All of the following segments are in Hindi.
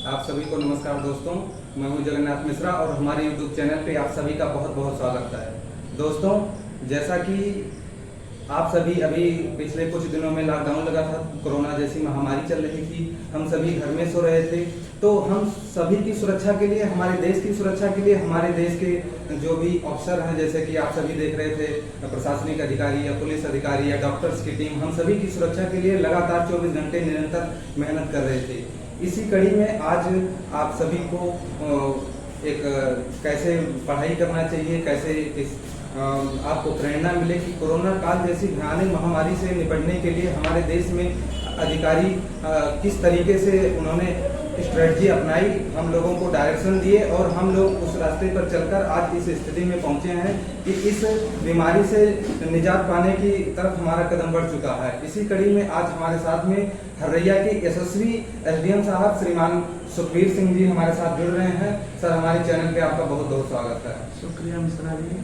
आप सभी को नमस्कार दोस्तों, मैं हूं जगन्नाथ मिश्रा और हमारे YouTube चैनल पे आप सभी का बहुत बहुत स्वागत है। दोस्तों, जैसा कि आप सभी अभी पिछले कुछ दिनों में लॉकडाउन लगा था, कोरोना जैसी महामारी चल रही थी, हम सभी घर में सो रहे थे। तो हम सभी की सुरक्षा के लिए, हमारे देश की सुरक्षा के लिए, हमारे देश के जो भी अफसर हैं, जैसे कि आप सभी देख रहे थे, प्रशासनिक अधिकारी या पुलिस अधिकारी या डॉक्टर्स की टीम, हम सभी की सुरक्षा के लिए लगातार 24 घंटे निरंतर मेहनत कर रहे थे। इसी कड़ी में आज आप सभी को एक कैसे पढ़ाई करना चाहिए, कैसे आपको प्रेरणा मिले कि कोरोना काल जैसी भयानक महामारी से निपटने के लिए हमारे देश में अधिकारी किस तरीके से उन्होंने स्ट्रेटजी अपनाई, हम लोगों को डायरेक्शन दिए और हम लोग उस रास्ते पर चलकर आज इस स्थिति में पहुंचे हैं कि इस बीमारी से निजात पाने की तरफ हमारा कदम बढ़ चुका है। इसी कड़ी में आज हमारे साथ में हर्रैया के यशस्वी एसडीएम साहब श्रीमान सुखबीर सिंह जी हमारे साथ जुड़ रहे हैं। सर, हमारे चैनल पे आपका बहुत बहुत स्वागत है। शुक्रिया मिश्रा जी,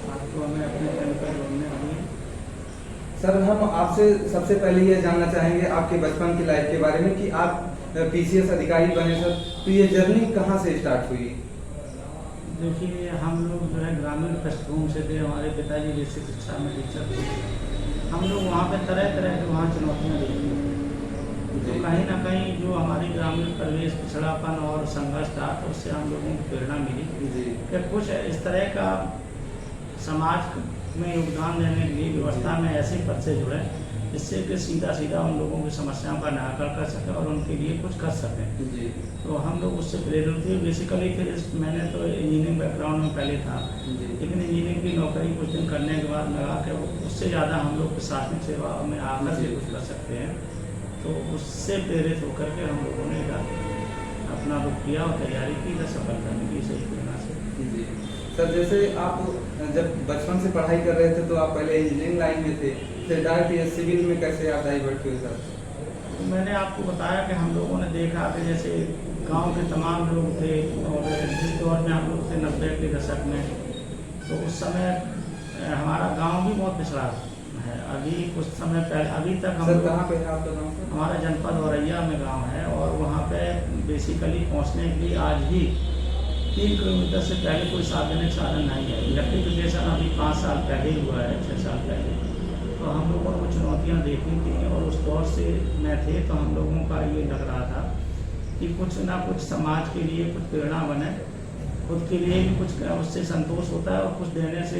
आपको हमें अपने चैनल पर जोड़ने के लिए। सर, हम आपसे सबसे पहले ये जानना चाहेंगे आपके बचपन की लाइफ के बारे में कि आप पीसीएस अधिकारी बने। सर, तो ये जर्नी कहाँ से स्टार्ट हुई? देखिए, हम लोग जो है ग्रामीण पृष्ठभूमि से थे। हमारे पिताजी बेसिक शिक्षा में टीचर थे। हम लोग वहाँ पे तरह तरह की वहाँ चुनौतियाँ देखी। तो कहीं ना कहीं जो हमारी ग्रामीण परिवेश, पिछड़ापन और संघर्ष था, तो उससे हम लोगों को प्रेरणा मिली कि कुछ इस तरह का समाज में योगदान देने के लिए व्यवस्था में ऐसे पद से जुड़े जिससे कि सीधा सीधा उन लोगों की समस्याओं का निराकरण कर सकें और उनके लिए कुछ कर सकें। तो हम लोग उससे प्रेरित हुए। बेसिकली फिर मैंने तो इंजीनियरिंग बैकग्राउंड में पहले था, लेकिन इंजीनियरिंग की नौकरी कुछ दिन करने के बाद लगा कि उससे ज़्यादा हम लोग प्रशासनिक सेवा में आकर के कुछ कर सकते हैं। तो उससे प्रेरित होकर के हम लोगों ने अपना रुख किया और तैयारी की सफलता मिली सही प्रेरणा से। सर, जैसे आप जब बचपन से पढ़ाई कर रहे थे तो आप पहले इंजीनियरिंग लाइन में थे, फिर डायरेक्ट सिविल में कैसे आप डाइवर्ट हुए? सर, तो मैंने आपको बताया कि हम लोगों ने देखा कि जैसे गांव के तमाम लोग थे और जिस दौर में हम लोग थे 90 के दशक में, तो उस समय हमारा गांव भी बहुत पिछड़ा है। अभी कुछ समय पहले, अभी तक हम सर कहाँ पे है आपका गाँव? हमारा जनपद हर्रैया में गाँव है और वहाँ पे बेसिकली पहुँचने के लिए आज भी 3 किलोमीटर से पहले कोई सार्वजनिक साधन नहीं है। इलेक्ट्रिफिकेशन अभी 5 साल पहले ही हुआ है, 6 साल पहले। तो हम लोगों को चुनौतियाँ देखी थी और उस दौर से मैं थे, तो हम लोगों का ये लग रहा था कि कुछ ना कुछ समाज के लिए कुछ प्रेरणा बने, खुद के लिए भी कुछ उससे संतोष होता है और कुछ देने से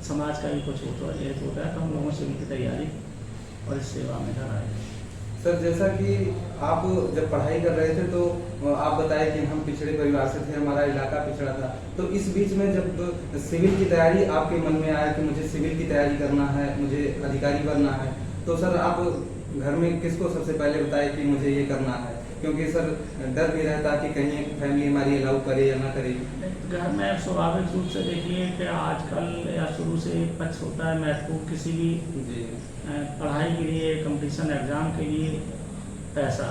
समाज का भी कुछ होता है। तो हम लोगों से उनकी तैयारी और इस सेवा में डरा है। सर, जैसा कि आप जब पढ़ाई कर रहे थे तो आप बताए कि हम पिछड़े परिवार से थे, हमारा इलाका पिछड़ा था, तो इस बीच में जब सिविल की तैयारी आपके मन में आया कि मुझे सिविल की तैयारी करना है, मुझे अधिकारी बनना है, तो सर आप घर में किसको सबसे पहले बताए कि मुझे ये करना है? क्योंकि सर डर भी रहता कि कहीं फैमिली हमारी अलाउ करे या ना करे। घर में स्वाभाविक रूप से देखिए कि आजकल या शुरू से एक पक्ष होता है महत्वपूर्ण किसी भी पढ़ाई के लिए, कंपटीशन एग्जाम के लिए, पैसा।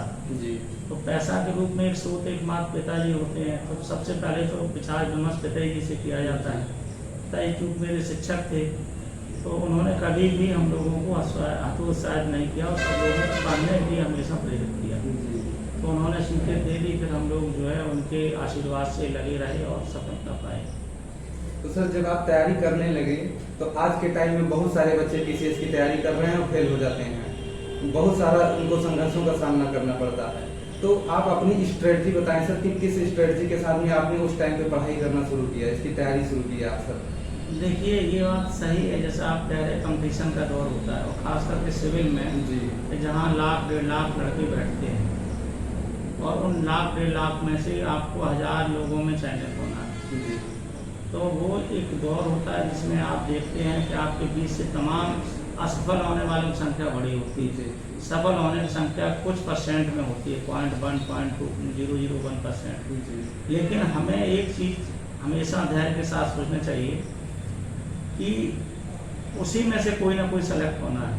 तो पैसा के रूप में एक स्रोत एकमात्र पिताजी होते हैं। तो सबसे पहले तो विचार विमर्श पिताजी से किया जाता है। पिताजी चूँकि मेरे शिक्षक थे, तो उन्होंने कभी भी हम लोगों को हतोत्साहित नहीं किया और सब लोगों को पढ़ने के लिए हमेशा प्रेरित किया। तो उन्होंने स्वीकृति दे दी, फिर हम लोग जो है उनके आशीर्वाद से लगे रहे और सफलता पाए। तो सर, जब आप तैयारी करने लगे तो आज के टाइम में बहुत सारे बच्चे पीसीएस की तैयारी कर रहे हैं और फेल हो जाते हैं, बहुत सारा उनको संघर्षों का सामना करना पड़ता है। तो आप अपनी स्ट्रेटजी बताएं सर कि किस स्ट्रेटजी के साथ में आपने उस टाइम पे पढ़ाई करना शुरू किया, इसकी तैयारी शुरू की आप? सर देखिए, ये बात सही है, जैसा आप कह रहे हैं कंपटीशन का दौर होता है और खास करके सिविल में जहाँ 1 लाख 1.5 लाख लड़के बैठते हैं और उन 1 लाख 1.5 लाख में से आपको 1000 लोगों में चयनित होना है। तो वो एक दौर होता है जिसमें आप देखते हैं कि आपके बीच से तमाम असफल होने वालों की संख्या बड़ी होती है, सफल होने की संख्या कुछ परसेंट में होती है, 0.1, 0.001%। लेकिन हमें एक चीज़ हमेशा धैर्य के साथ सोचना चाहिए कि उसी में से कोई ना कोई सेलेक्ट होना है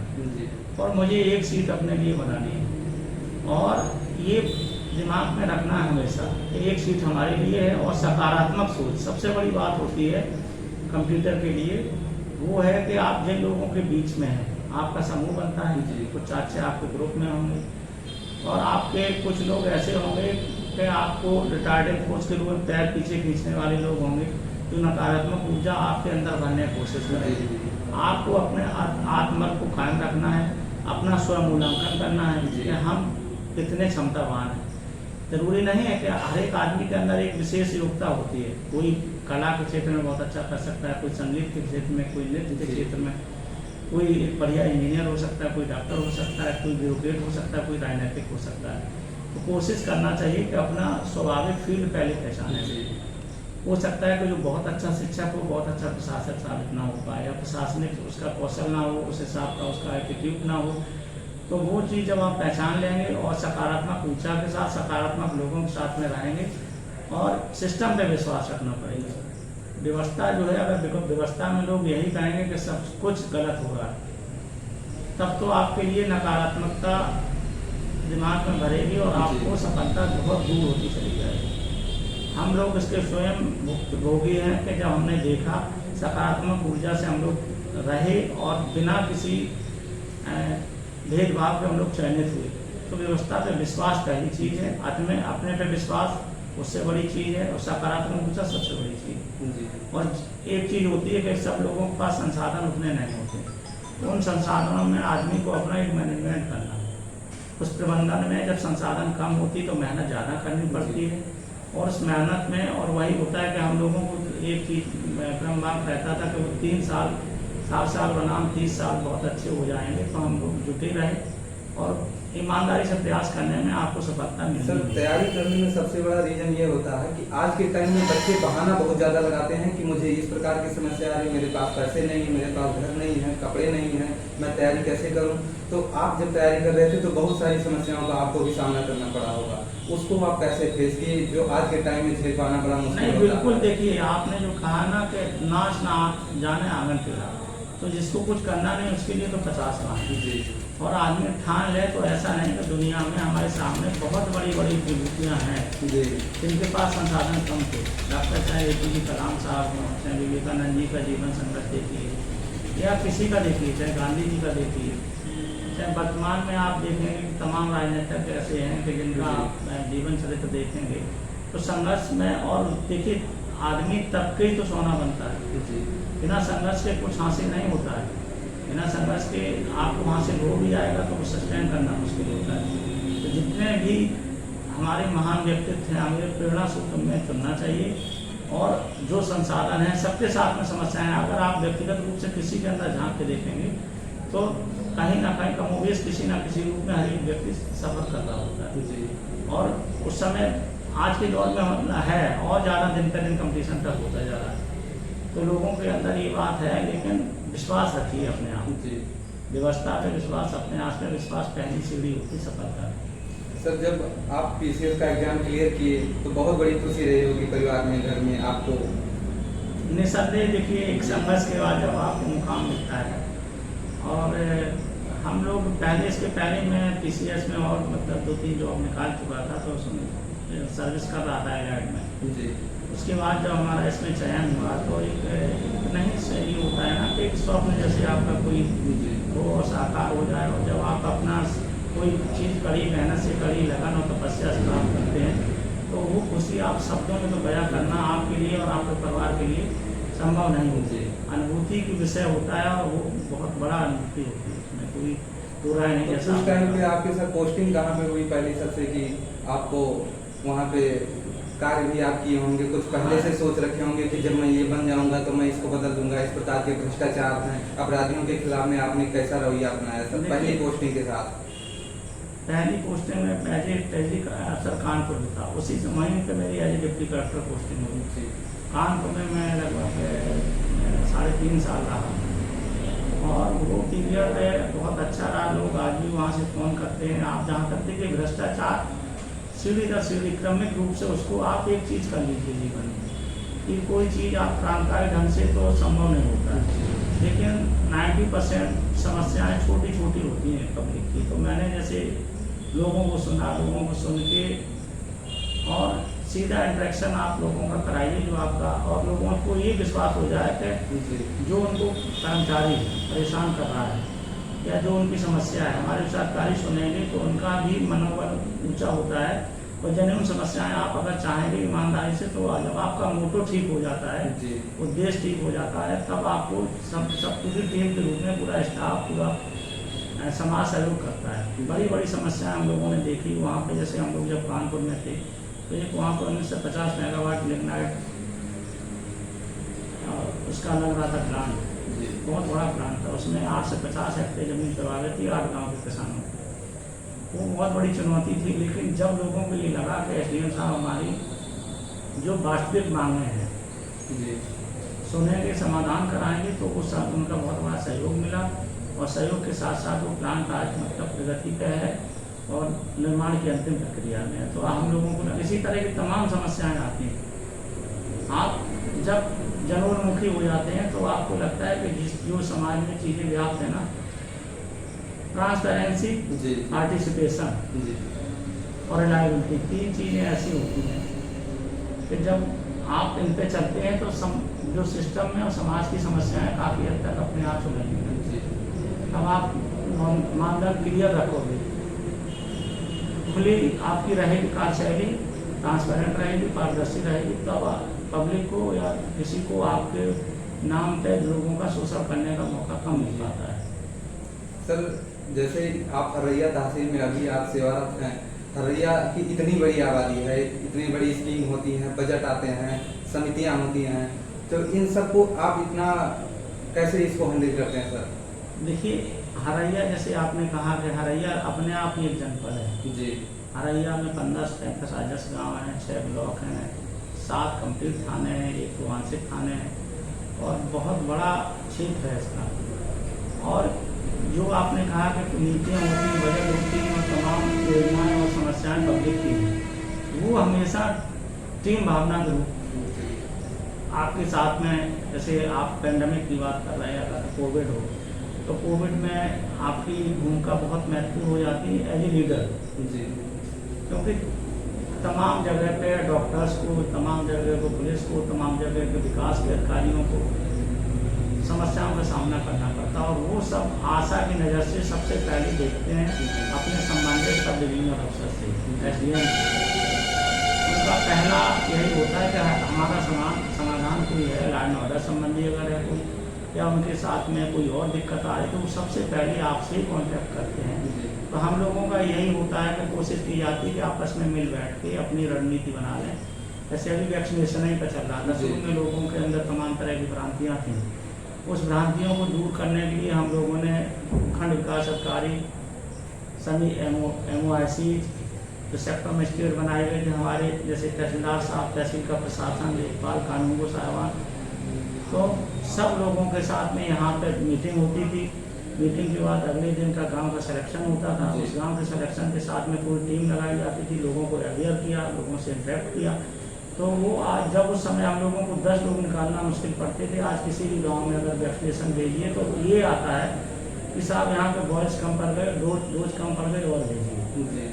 और मुझे एक सीट अपने लिए बनानी है। और ये दिमाग में रखना है हमेशा कि एक सीट हमारे लिए है। और सकारात्मक सोच सबसे बड़ी बात होती है कंप्यूटर के लिए, वो है कि आप जिन लोगों के बीच में हैं, आपका समूह बनता है, कुछ अच्छे आपके ग्रुप में होंगे और आपके कुछ लोग ऐसे होंगे कि आपको रिटायर्ड फोर्स के रूप में पैर पीछे खींचने वाले लोग होंगे जो नकारात्मक ऊर्जा आपके अंदर भरने की कोशिश करेंगे। आपको अपने आत्मबल को कायम रखना है, अपना स्वमूल्यांकन करना है कि हम कितने क्षमतावान हैं। जरूरी नहीं है कि हर एक आदमी के अंदर एक विशेष योग्यता होती है। कोई कला के क्षेत्र में बहुत अच्छा कर सकता है, कोई संगीत के क्षेत्र में, कोई नृत्य के क्षेत्र में, कोई एक बढ़िया इंजीनियर हो सकता है, कोई डॉक्टर हो सकता है, कोई ब्यूरोक्रेट हो सकता है, कोई राजनीतिक हो सकता है। तो कोशिश करना चाहिए कि अपना स्वाभाविक फील्ड पहले पहचानें। हो सकता है कि जो बहुत अच्छा शिक्षक हो, बहुत अच्छा प्रशासक साबित ना हो पाए, या प्रशासनिक उसका कौशल ना हो, उस हिसाब का उसका एटीट्यूड ना हो। तो वो चीज़ जब आप पहचान लेंगे और सकारात्मक ऊर्जा के साथ, सकारात्मक लोगों के साथ में रहेंगे और सिस्टम पे विश्वास रखना पड़ेगा। व्यवस्था जो है, अगर व्यवस्था में लोग यही कहेंगे कि सब कुछ गलत हो रहा है, तब तो आपके लिए नकारात्मकता दिमाग में भरेगी और आपको सफलता बहुत दूर होती चली जाएगी। हम लोग इसके स्वयं भोगी हैं कि जब हमने देखा सकारात्मक ऊर्जा से हम लोग रहे और बिना किसी भेदभाव के हम लोग चयनित हुए। तो व्यवस्था पे विश्वास पहली चीज़ है, अपने पे विश्वास उससे बड़ी चीज़ है, और सकारात्मक ऊर्जा सबसे बड़ी चीज़ है। और एक चीज़ होती है कि सब लोगों के पास संसाधन उतने नहीं होते, तो उन संसाधनों में आदमी को अपना एक मैनेजमेंट करना है। उस प्रबंधन में जब संसाधन कम होती तो मेहनत ज़्यादा करनी पड़ती है, और उस मेहनत में और वही होता है कि हम लोगों को एक चीज़ क्रमवार रहता था कि वो 3 साल 7 साल बनाम 30 साल बहुत अच्छे हो जाएंगे। तो हम लोग जुटे रहे और ईमानदारी से प्रयास करने में आपको सफलता मिलेगी। सर, तैयारी करने में सबसे बड़ा रीजन ये होता है कि आज के टाइम में बच्चे बहाना बहुत ज़्यादा लगाते हैं कि मुझे इस प्रकार की समस्या आ रही, मेरे पास पैसे नहीं है, मेरे पास घर नहीं है, कपड़े नहीं हैं, मैं तैयारी कैसे करूं। तो आप जब तैयारी कर रहे थे तो बहुत सारी समस्याओं का आपको भी सामना करना पड़ा होगा, उसको आप कैसे फेस किए जो आज के टाइम में झेल पाना बड़ा मुश्किल नहीं, होता है? बिल्कुल। देखिए, आपने जो कहा ना कि नाच ना जाने आंगन टेढ़ा, तो जिसको कुछ करना नहीं उसके लिए तो 50 बात जी। और आदमी ठान ले तो ऐसा नहीं कि दुनिया में हमारे सामने बहुत बड़ी बड़ी विभूतियाँ हैं जी। जिनके पास संसाधन कम थे। डॉक्टर चाहे APJ कलाम साहब हों, चाहे विवेकानंद जी का जीवन संघर्ष देखिए, या किसी का देखिए, चाहे गांधी जी का देखिए, चाहे वर्तमान में आप देखेंगे कि तमाम राजनेता ऐसे हैं कि जिनका जीवन चरित्र देखेंगे तो संघर्ष में। और देखिए, आदमी तब के ही तो सोना बनता है। बिना संघर्ष के कुछ हासिल नहीं होता है। बिना संघर्ष के आपको हासिल हो भी जाएगा तो सस्टेन करना मुश्किल होता है। तो जितने भी हमारे महान व्यक्तित्व हैं, हमें प्रेरणा सूत्र में चुनना चाहिए। और जो संसाधन हैं सबके साथ में समस्याएं, अगर आप व्यक्तिगत रूप से किसी के अंदर झांक के देखेंगे तो कहीं ना कहीं कमोबेश किसी ना किसी रूप में हर एक व्यक्ति सफर कर रहा होता है। और उस समय आज के दौर में है और ज़्यादा दिन पर दिन कंपटीशन तक होता जा रहा है। तो लोगों के अंदर ये बात है, लेकिन विश्वास रखिए अपने आप। व्यवस्था पे विश्वास, अपने आप पे विश्वास पहली सीढ़ी होती सफलता। सर, जब आप PCS का एग्जाम क्लियर किए तो बहुत बड़ी खुशी रही होगी परिवार में, घर में आपको? निसंदेह देखिए, एक संघर्ष के बाद जब आपको मुकाम मिलता है, और हम लोग इसके पहले मैं PCS में और मतलब 2-3 जॉब निकाल चुका था, तो उसमें सर्विस कर रहा था एलाइड में जी। उसके बाद जब हमारा इसमें चयन हुआ तो एक नहीं सही होता है ना कि एक स्वप्न जैसे आपका कोई हो और साकार हो जाए। और जब आप अपना कोई चीज़ कड़ी मेहनत से, कड़ी लगन और तपस्या से काम करते हैं तो वो खुशी आप शब्दों में तो बयां करना आपके लिए और आपके परिवार के लिए संभव नहीं होती। अनुभूति की विषय होता है और वो बहुत बड़ा अनुभूति होती है, उसमें कोई पूरा नहीं। जैसा उस टाइम पे आपके साथ पोस्टिंग कहाँ पे हुई पहली सबसे, कि आपको वहाँ पे कार्य भी आप किए होंगे, कुछ पहले से सोच रखे होंगे कि जब मैं ये बन जाऊंगा तो मैं इसको बदल दूंगा, इस प्रकार के भ्रष्टाचार हैं, अपराधियों के खिलाफ में आपने कैसा रवैया अपनाया सर पहली पोस्टिंग के साथ? पहली पोस्टिंग में पहली अफसर कानपुर में था, उसी समय पे मेरी एज डिप्टी कलेक्टर पोस्टिंग हुई थी। कानपुर में मैं लगभग 3.5 साल रहा और वो पीरियड बहुत अच्छा रहा। लोग आज भी वहाँ से फ़ोन करते हैं। आप जहाँ तक देखिए भ्रष्टाचार सीढ़ी दर सीढ़ी क्रमिक रूप से उसको आप एक चीज़ कर लीजिए जीवन में कि कोई चीज़ आप क्रांतिकारी ढंग से तो संभव नहीं होता है, लेकिन 90% समस्याएं छोटी छोटी होती हैं पब्लिक की। तो मैंने जैसे लोगों को सुना, लोगों को सुन के और सीधा इंटरेक्शन आप लोगों का कराइए जो आपका, और लोगों को ये विश्वास हो जाए कि जो उनको कर्मचारी परेशान कर रहा है या जो उनकी समस्या है हमारे साक्षात्कारी सुनेंगे तो उनका भी मनोबल ऊंचा होता है। और जेन्युइन समस्याएं आप अगर चाहेंगे ईमानदारी से, तो जब आपका मोटो ठीक हो जाता है, जी। उद्देश्य ठीक हो जाता है, तब आपको सब पूरी टीम के रूप में पूरा स्टाफ, पूरा समाज सहयोग करता है। बड़ी बड़ी समस्याएं हम लोगों ने देखी वहाँ पे। जैसे हम लोग जब कानपुर में थे तो एक वहाँ पर 1950 मेगावाट लिग्नाइट उसका लग रहा था प्लांट, बहुत बड़ा प्लांट था। उसमें 8 से 50 हेक्टेयर जमीन प्रभावित थी 8 गाँव के किसानों को। वो बहुत बड़ी चुनौती थी। लेकिन जब लोगों को ये लगा कि एसडीएम साहब हमारी जो वास्तविक मांगे हैं सुनेंगे, समाधान कराएंगे, तो उस साथ उनका बहुत बड़ा सहयोग मिला। और सहयोग के साथ साथ वो प्लांट आज मतलब प्रगति पे है और निर्माण की अंतिम प्रक्रिया में है। तो हम लोगों को इसी तरह की तमाम समस्याएं आती हैं। आप जब जनोन्मुखी हो जाते हैं तो आपको लगता है कि जो समाज में चीज़ें व्याप्त है ना, ट्रांसपेरेंसी, पार्टिसिपेशन और रिलायबिलिटी, 3 चीज़ें ऐसी होती हैं कि जब आप इन पे चलते हैं तो जो सिस्टम में और समाज की समस्याएं काफ़ी हद तक अपने आप सुलझेंगी। तब आप मानदंड क्लियर रखोगे, खुली आपकी रहेगी कार्यशैली, ट्रांसपेरेंट रहेगी, पारदर्शी रहेगी, तब पब्लिक को या किसी को आपके नाम पे लोगों का शोषण करने का मौका कम मिल पाता है। सर, जैसे आप हरैया तहसील में अभी आप सेवारत हैं, हरैया की इतनी बड़ी आबादी है, इतनी बड़ी स्कीम होती हैं, बजट आते हैं, समितियां होती हैं, तो इन सबको आप इतना कैसे इसको हैंडल करते हैं सर? देखिए, हरैया जैसे आपने कहा कि हरैया अपने आप ही एक जनपद है जी। हरैया में 15 से 35 राजस्व गाँव हैं, 6 ब्लॉक हैं, 7 कंप्लीट थाने हैं, 1 वांछित थाने हैं और बहुत बड़ा क्षेत्र है इसका। और जो आपने कहा कि नीतियाँ होती हैं, बजट होती हैं और तमाम योजनाएं और समस्याएं पब्लिक की हैं, वो हमेशा टीम भावना के रूप आपके साथ में। जैसे आप पेंडेमिक की बात कर रहे हैं, अगर कोविड हो तो कोविड में आपकी भूमिका बहुत महत्वपूर्ण हो जाती है एज ए लीडर जी। क्योंकि तमाम जगह पे डॉक्टर्स को, तमाम जगह को पुलिस को, तमाम जगह के विकास के अधिकारियों को समस्याओं का सामना करना पड़ता है। और वो सब आशा की नज़र से सबसे पहले देखते हैं अपने संबंधित सब डिवीजनल अफसर से, एसडीएम से। उनका पहला यही होता है कि हमारा समाधान कोई है, लॉ एंड ऑर्डर संबंधी अगर है कोई, या उनके साथ में कोई और दिक्कत आ रही तो वो सबसे पहले आपसे ही कॉन्टैक्ट करते हैं। तो हम लोगों का यही होता है कि कोशिश की जाती है कि आपस में मिल बैठ के अपनी रणनीति बना लें। जैसे अभी वैक्सीनेशन ही का चल रहा था, शुरू में लोगों के अंदर तमाम तरह की भ्रांतियाँ थीं। उस भ्रांतियों को दूर करने के लिए हम लोगों ने खंड विकास अधिकारी, सभी MOIC, जो सेक्टर मजिस्ट्रेट बनाए गए थे हमारे, जैसे तहसीलदार साहब, तहसील का प्रशासन, लेखपाल, कानूनगो साहबान, तो सब लोगों के साथ में यहाँ पर मीटिंग होती थी। मीटिंग के बाद अगले दिन का गांव का सिलेक्शन होता था। उस गांव के सिलेक्शन के साथ में पूरी टीम लगाई जाती थी, लोगों को अवेयर किया, लोगों से इंटरेक्ट किया। तो वो आज जब उस समय हम लोगों को 10 लोग निकालना मुश्किल पड़ते थे, आज किसी भी गांव में अगर वैक्सीनेशन भेजिए तो ये आता है कि साहब यहाँ पे बॉयज़ कम पड़ गए, डोज कम पड़ गए और भेजिए।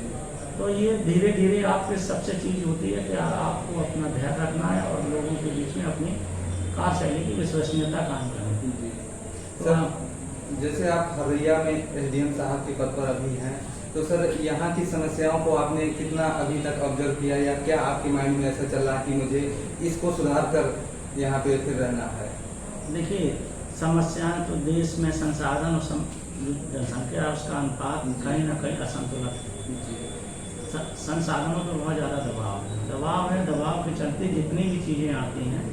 तो ये धीरे धीरे आपके सबसे चीज़ होती है कि आपको अपना ध्यान रखना है और लोगों के बीच में अपनी कार्यशैली की विश्वसनीयता कायम करनी है। सर, जैसे आप हरैया में एसडीएम साहब के पद पर अभी हैं, तो सर यहाँ की समस्याओं को आपने कितना अभी तक ऑब्जर्व किया, या क्या आपके माइंड में ऐसा चल रहा है कि मुझे इसको सुधार कर यहाँ पे फिर रहना है? देखिए, समस्याएं तो देश में संसाधन और जनसंख्या उसका अनुपात कहीं ना कहीं असंतुलित। संसाधनों पर बहुत ज़्यादा दबाव है। दबाव के चलते जितनी भी चीज़ें आती हैं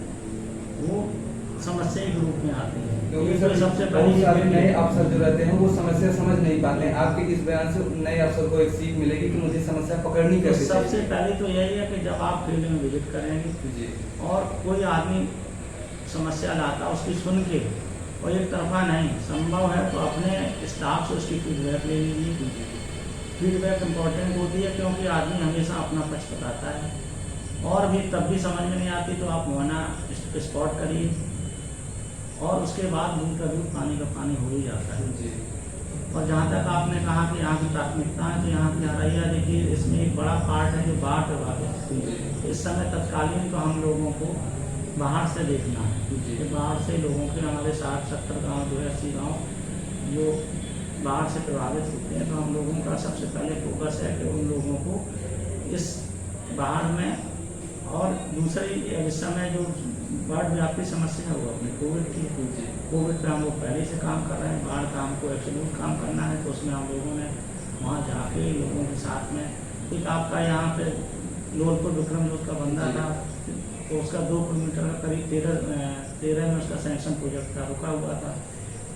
वो समस्या के रूप में आती हैं। क्योंकि सर सबसे पहले नए अफसर जो रहते हैं वो समस्या समझ नहीं पाते हैं। आपके इस बयान से नए अफसर को एक सीख मिलेगी कि मुझे समस्या पकड़नी कैसे। सबसे पहले तो यही है कि जब आप फील्ड में विजिट करेंगे जी, और कोई आदमी समस्या लाता उसकी सुन के, और एक तरफा नहीं, संभव है तो अपने स्टाफ से उसकी फीडबैक ले लीजिए। फीडबैक इम्पोर्टेंट होती है क्योंकि आदमी हमेशा अपना पक्ष बताता है, और भी तब भी समझ में नहीं आती तो आप मुआयना स्पॉट करिए, और उसके बाद दूध का दूध पानी का पानी हो ही जाता है जी। और जहाँ तक आपने कहा कि यहाँ की प्राथमिकता है, तो यहाँ की हरैया देखिए, इसमें एक बड़ा पार्ट है जो बाढ़ प्रभावित है। इस समय तत्कालीन तो हम लोगों को बाहर से देखना है कि बाहर से लोगों के हमारे 60-70 गाँव जो है 80 गाँव जो बाढ़ से प्रभावित होते हैं, तो हम लोगों का सबसे पहले फोकस है कि उन लोगों को इस बाढ़ में, और दूसरी इस समय जो बाढ़ व्यापी समस्या हुआ अपने कोविड की, कोविड पे हम लोग पहले से काम कर रहे हैं। बाढ़ का हमको एब्सोल्यूट काम करना है, तो उसमें हम लोगों ने वहाँ जाके लोगों के साथ में, एक आपका यहाँ पे लोलपुर विक्रम जोत का बंदा था, तो उसका 2 किलोमीटर का करीब 13 में उसका सैंक्शन प्रोजेक्ट था, रुका हुआ था।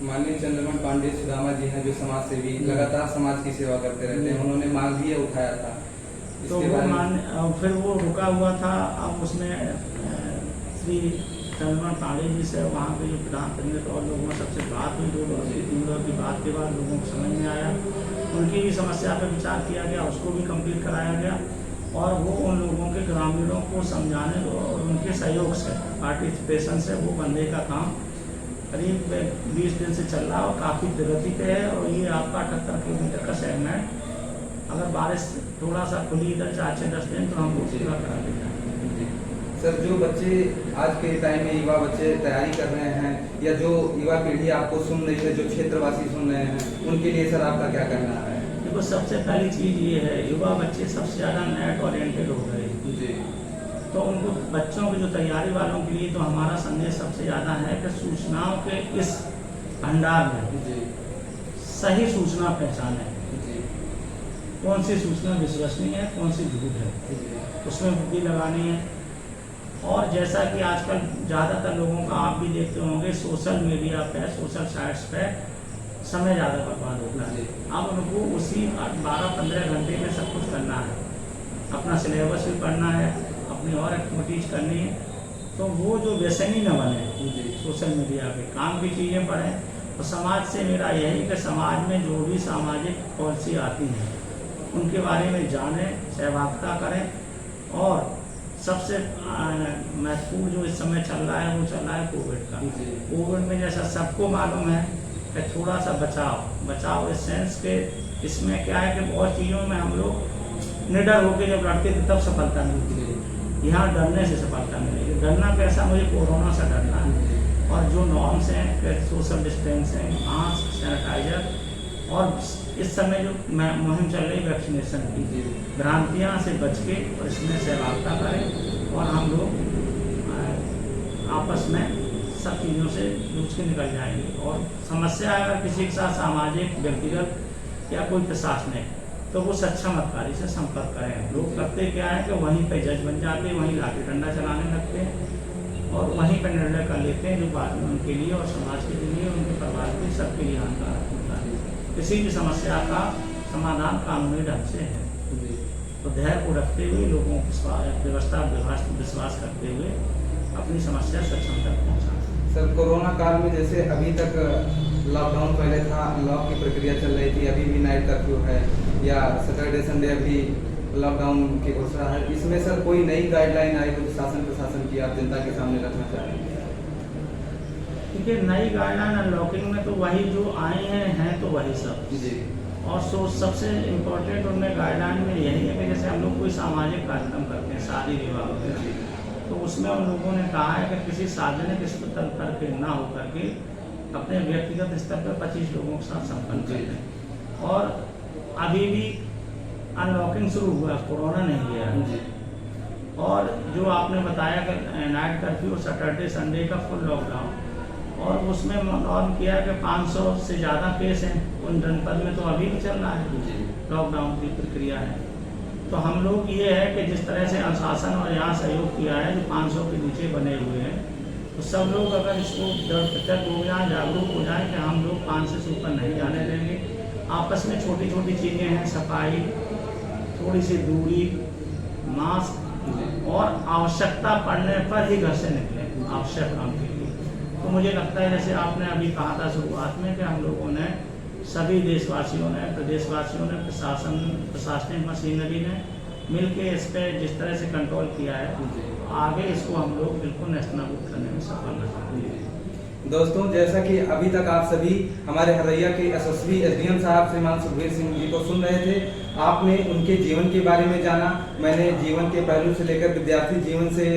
माननीय चंद्रमन पांडे सुदामा जी हैं, जो समाज सेवी लगातार समाज की सेवा करते रहते हैं, उन्होंने मांग भी उठाया था तो इसके वो बारे में। फिर वो रुका हुआ था। अब उसमें श्री चंद्रमन पांडे जी से वहाँ के जो प्रधान पंडित और लोगों में सबसे बात हुई, 2 दौर से 3 दौर की बात के बाद लोगों को समझ में आया, उनकी भी समस्या पर विचार किया गया, उसको भी कंप्लीट कराया गया, और वो उन लोगों के ग्रामीणों को समझाने और उनके सहयोग से, पार्टिसिपेशन से वो बंदे का काम करीब 20 दिन से चल रहा है और काफ़ी प्रगति पे है। और ये आपका 78 किलोमीटर का सेगमेंट, अगर बारिश थोड़ा सा खुली इधर 4-10 दिन तो हम लोग पूरा करा देंगे। सर, जो बच्चे आज के टाइम में, युवा बच्चे तैयारी कर रहे हैं, या जो युवा पीढ़ी आपको सुन रही है, जो क्षेत्रवासी सुन रहे हैं, उनके लिए सर आपका क्या कहना है? देखो, सबसे पहली चीज़ ये है, युवा बच्चे सबसे ज़्यादा नेट ओरिएंटेड हो गए जी। तो उनको, बच्चों की जो तैयारी वालों के लिए तो हमारा संदेश सबसे ज़्यादा है कि सूचनाओं के इस भंडार में जी। सही सूचना पहचानें, जी। कौन सी सूचना विश्वसनीय है, कौन सी झूठ है, उसमें बुद्धि लगानी है। और जैसा कि आजकल ज़्यादातर लोगों का, आप भी देखते होंगे, सोशल मीडिया पे, सोशल साइट्स पे समय ज़्यादा बर्बाद होता है। अब उनको उसी 12-15 घंटे में सब कुछ करना है, अपना सिलेबस भी पढ़ना है, अपनी और एक्टिविटीज़ करनी है, तो वो जो व्यसनी न बने सोशल मीडिया पे, काम की चीज़ें पढ़ें। और समाज से मेरा यही कि समाज में जो भी सामाजिक पॉलिसी आती हैं उनके बारे में जानें, सहभागिता करें। और सबसे महत्वपूर्ण जो इस समय चल रहा है वो चल रहा है कोविड का। कोविड में जैसा सबको मालूम है कि थोड़ा सा बचाव इस सेंस के, इसमें क्या है कि बहुत चीज़ों में हम लोग निडर होकर जब लड़ते थे तब सफलता मिलती थी, यहाँ डरने से सफलता मिलेगी। डरना कैसा, मुझे कोरोना से डरना है, और जो नॉर्म्स हैं, सोशल डिस्टेंसिंग, मास्क, सैनिटाइजर, और इस समय जो मुहिम चल रही वैक्सीनेशन की, भ्रांतियाँ से बच के और इसमें सहभागिता करें, और हम लोग आपस में सब चीज़ों से जूझ के निकल जाएंगे। और समस्या अगर किसी के साथ सामाजिक, व्यक्तिगत या कोई प्रशासनिक, तो वो सक्षम अधिकारी से संपर्क करें। लोग करते क्या है कि वहीं पे जज बन जाते हैं, वहीं लाठी डंडा चलाने लगते हैं और वहीं पर निर्णय कर लेते हैं, जो बाद में उनके लिए और समाज के लिए, उनके परिवार के लिए, सबके लिए हानिकारक होता है। किसी भी समस्या का समाधान कानूनी ढंग से है, तो धैर्य को रखते हुए, लोगों को व्यवस्था विश्वास करते हुए अपनी समस्या सक्षम तक पहुँचाना। सर, कोरोना काल में जैसे अभी तक लॉकडाउन पहले था, लॉक की प्रक्रिया चल रही थी, अभी भी नाइट कर्फ्यू है, या सैटरडे संडे अभी लॉकडाउन की घोषणा है, इसमें सर कोई नई गाइडलाइन आई हो शासन प्रशासन की, आप जनता के सामने रखना चाहेंगे? देखिए, नई गाइडलाइन अनलॉकिंग में तो वही जो आई हैं तो वही सब जी। और सबसे इम्पोर्टेंट उनमें गाइडलाइन में यही है कि जैसे हम लोग कोई सामाजिक कार्यक्रम करते हैं, शादी विवाह वगैरह, तो उसमें उन लोगों ने कहा है कि किसी सार्वजनिक स्तर पर के ना हो करके अपने व्यक्तिगत स्तर पर 25 लोगों के साथ संपन्न करें। और अभी भी अनलॉकिंग शुरू हुआ, कोरोना नहीं गया। और जो आपने बताया कि नाइट कर्फ्यू, सैटरडे संडे का फुल लॉकडाउन, और उसमें नॉर्म किया कि 500 से ज़्यादा केस हैं उन जनपद में, तो अभी भी चल रहा है लॉकडाउन की प्रक्रिया है। तो हम लोग ये है कि जिस तरह से अनुशासन और यहाँ सहयोग किया है, जो 500 के नीचे बने हुए हैं, तो सब लोग अगर इसको प्रत्यक्ष हो जाए, जागरूक हो जाए कि हम लोग 500 से ऊपर नहीं जाने देंगे। आपस में छोटी छोटी चीज़ें हैं, सफाई, थोड़ी सी दूरी, मास्क, और आवश्यकता पड़ने पर ही घर से निकलें आवश्यक काम के लिए। तो मुझे लगता है जैसे आपने अभी कहा था शुरुआत में कि हम लोगों ने, सभी देशवासियों ने, प्रदेशवासियों ने, प्रशासनिक मशीनरी ने मिलके इस पर जिस तरह से कंट्रोल किया है, आगे इसको हम लोग बिल्कुल नेस्तनाबूद करने में सफल रहेंगे। दोस्तों, जैसा कि अभी तक आप सभी हमारे हरैया के यशस्वी एसडीएम साहब श्रीमान सुखबीर सिंह जी को सुन रहे थे, आपने उनके जीवन के बारे में जाना। मैंने जीवन के पहलू से लेकर विद्यार्थी जीवन से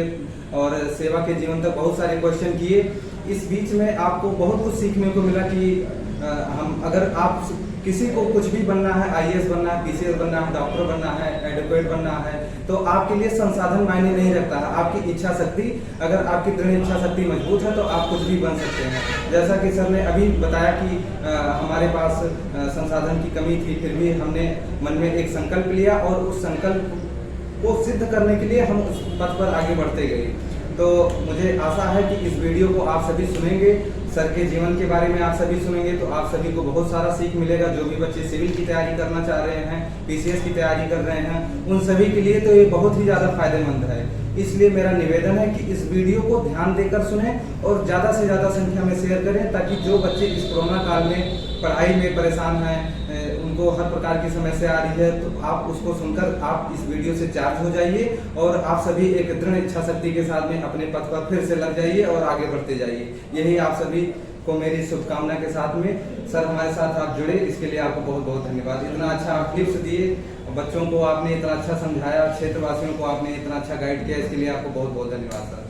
और सेवा के जीवन तक बहुत सारे क्वेश्चन किए। इस बीच में आपको बहुत कुछ सीखने को मिला कि हम, अगर आप किसी को कुछ भी बनना है, आईएएस बनना है, पीसीएस बनना है, डॉक्टर बनना है, एडवोकेट बनना है, तो आपके लिए संसाधन मायने नहीं रखता है। आपकी इच्छा शक्ति, अगर आपकी दृढ़ इच्छा शक्ति मजबूत है तो आप कुछ भी बन सकते हैं। जैसा कि सर ने अभी बताया कि हमारे पास संसाधन की कमी थी, फिर भी हमने मन में एक संकल्प लिया और उस संकल्प को सिद्ध करने के लिए हम उस पथ पर आगे बढ़ते गए। तो मुझे आशा है कि इस वीडियो को आप सभी सुनेंगे, सर के जीवन के बारे में आप सभी सुनेंगे तो आप सभी को बहुत सारा सीख मिलेगा। जो भी बच्चे सिविल की तैयारी करना चाह रहे हैं, पीसीएस की तैयारी कर रहे हैं, उन सभी के लिए तो ये बहुत ही ज़्यादा फायदेमंद है। इसलिए मेरा निवेदन है कि इस वीडियो को ध्यान देकर सुनें और ज़्यादा से ज़्यादा संख्या में शेयर करें, ताकि जो बच्चे इस कोरोना काल में पढ़ाई में परेशान हैं, उनको हर प्रकार की समस्या आ रही है, तो आप उसको सुनकर आप इस वीडियो से चार्ज हो जाइए और आप सभी एक दृढ़ इच्छा शक्ति के साथ में अपने पथ पर फिर से लग जाइए और आगे बढ़ते जाइए। यही आप सभी को मेरी शुभकामना के साथ में। सर हमारे साथ आप जुड़े, इसके लिए आपको बहुत बहुत धन्यवाद। इतना अच्छा आप टिप्स दिए, बच्चों को आपने इतना अच्छा समझाया, क्षेत्रवासियों को आपने इतना अच्छा गाइड किया, इसके लिए आपको बहुत बहुत धन्यवाद सर।